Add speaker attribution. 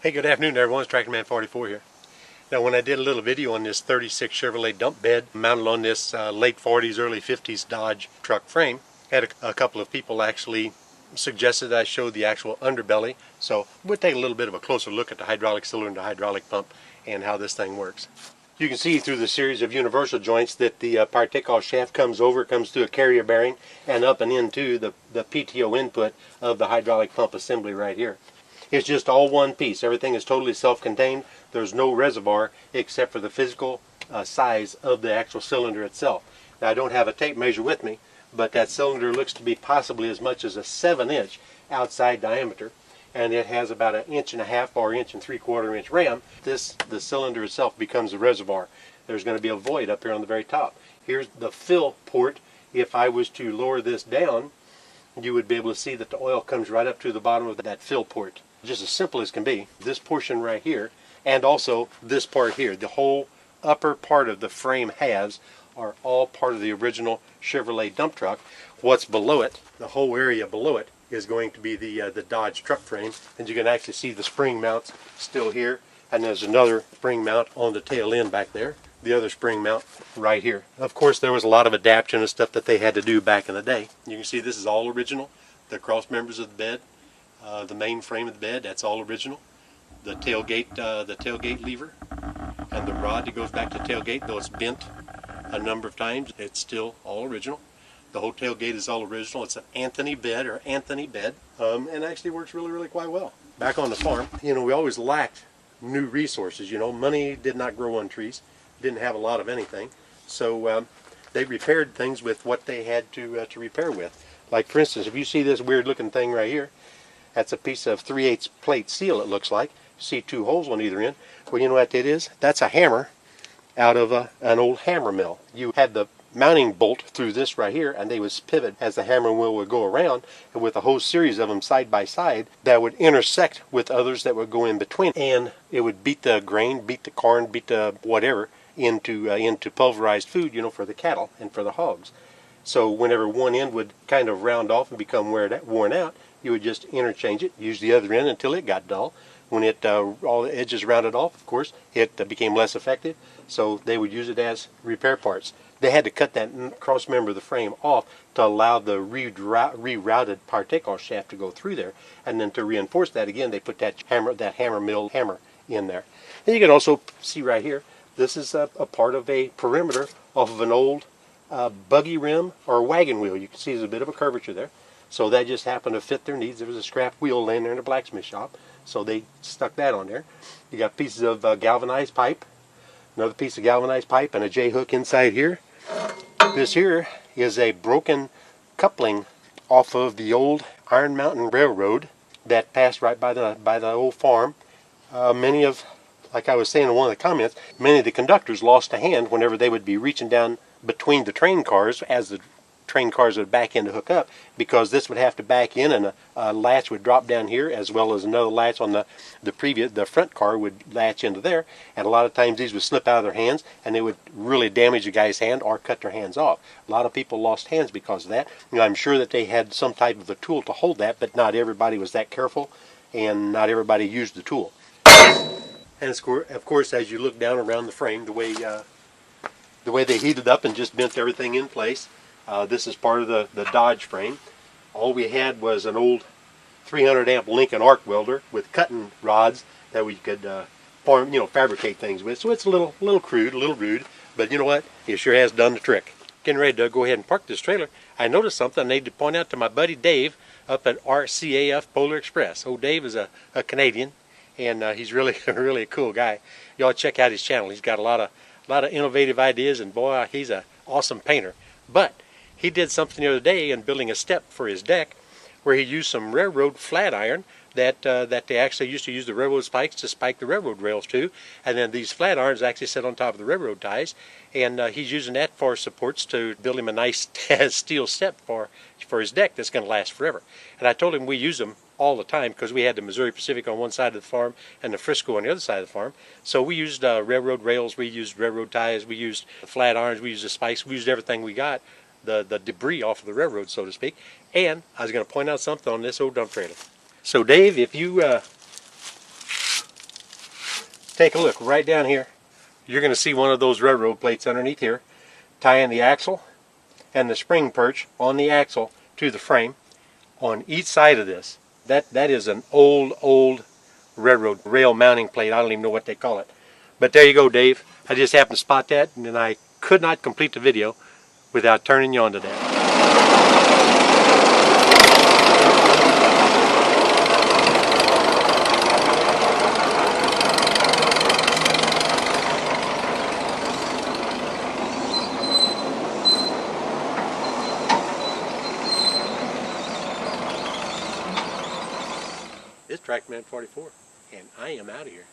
Speaker 1: Hey, good afternoon everyone, it's Tractor Man 44 here. Now when I did a little video on this 36 Chevrolet dump bed mounted on this late 40s, early 50s Dodge truck frame, had a couple of people actually suggested I show the actual underbelly. So we'll take a little bit of a closer look at the hydraulic cylinder, hydraulic pump, and how this thing works. You can see through the series of universal joints that the power takeoff shaft comes through a carrier bearing and up and into the PTO input of the hydraulic pump assembly right here. It's just all one piece. Everything is totally self-contained. There's no reservoir except for the physical size of the actual cylinder itself. Now I don't have a tape measure with me, but that cylinder looks to be possibly as much as a 7-inch outside diameter, and it has about an 1.5 or 1.75 ram. The cylinder itself becomes a reservoir. There's going to be a void up here on the very top. Here's the fill port. If I was to lower this down, you would be able to see that the oil comes right up to the bottom of that fill port. Just as simple as can be. This portion right here, and also this part here, the whole upper part of the frame halves are all part of the original Chevrolet dump truck. What's below it, the whole area below it, is going to be the Dodge truck frame, and you can actually see the spring mounts still here, and there's another spring mount on the tail end back there, the other spring mount right here. Of course there was a lot of adaptation and stuff that they had to do back in the day. You can see this is all original. The cross members of the bed, the main frame of the bed, that's all original. The tailgate lever and the rod that goes back to the tailgate, though it's bent a number of times, it's still all original. The whole tailgate is all original. It's an Anthony bed, and actually works really quite well. Back on the farm, we always lacked new resources. Money did not grow on trees, didn't have a lot of anything, so they repaired things with what they had to repair with. Like for instance, if you see this weird looking thing right here, that's a piece of 3/8 plate steel, it looks like. You see two holes on either end. Well, you know what that is? That's a hammer out of an old hammer mill. You had the mounting bolt through this right here, and they would pivot as the hammer wheel would go around, and with a whole series of them side by side that would intersect with others that would go in between, and it would beat the grain, beat the corn, beat the whatever into pulverized food, for the cattle and for the hogs. So whenever one end would kind of round off and become worn out, you would just interchange it, use the other end until it got dull. When all the edges rounded off, of course, it became less effective, so they would use it as repair parts. They had to cut that cross member of the frame off to allow the rerouted power takeoff shaft to go through there, and then to reinforce that again, they put that hammer mill hammer in there. And you can also see right here, this is a part of a perimeter off of an old buggy rim or wagon wheel. You can see there's a bit of a curvature there. So that just happened to fit their needs. There was a scrap wheel laying there in a blacksmith shop, so they stuck that on there. You got pieces of galvanized pipe, another piece of galvanized pipe, and a J-hook inside here. This here is a broken coupling off of the old Iron Mountain Railroad that passed right by the old farm. Like I was saying in one of the comments, many of the conductors lost a hand whenever they would be reaching down between the train cars as the train cars would back in to hook up, because this would have to back in, and a latch would drop down here, as well as another latch on the front car would latch into there, and a lot of times these would slip out of their hands and they would really damage the guy's hand or cut their hands off. A lot of people lost hands because of that. I'm sure that they had some type of a tool to hold that, but not everybody was that careful, and not everybody used the tool. And of course, as you look down around the frame, the way they heated up and just bent everything in place. This is part of the Dodge frame. All we had was an old 300 amp Lincoln arc welder with cutting rods that we could fabricate things with. So it's a little crude, a little rude, but you know what? It sure has done the trick. Getting ready to go ahead and park this trailer, I noticed something I need to point out to my buddy Dave up at RCAF Polar Express. Old Dave is a Canadian, and he's really a cool guy. Y'all check out his channel. He's got a lot of innovative ideas, and boy, he's an awesome painter. But he did something the other day in building a step for his deck, where he used some railroad flat iron that they actually used to use the railroad spikes to spike the railroad rails to, and then these flat irons actually sit on top of the railroad ties, and he's using that for supports to build him a nice steel step for his deck that's going to last forever. And I told him we use them all the time because we had the Missouri Pacific on one side of the farm and the Frisco on the other side of the farm. So we used railroad rails, we used railroad ties, we used flat irons, we used the spikes, we used everything we got, the debris off of the railroad, so to speak. And I was going to point out something on this old dump trailer. So Dave, if you take a look right down here. You're going to see one of those railroad plates underneath here, tying the axle and the spring perch on the axle to the frame on each side of this. That is an old railroad rail mounting plate. I don't even know what they call it. But there you go, Dave. I just happened to spot that, and I could not complete the video without turning you on to that. This is Trackman 44, and I am out of here.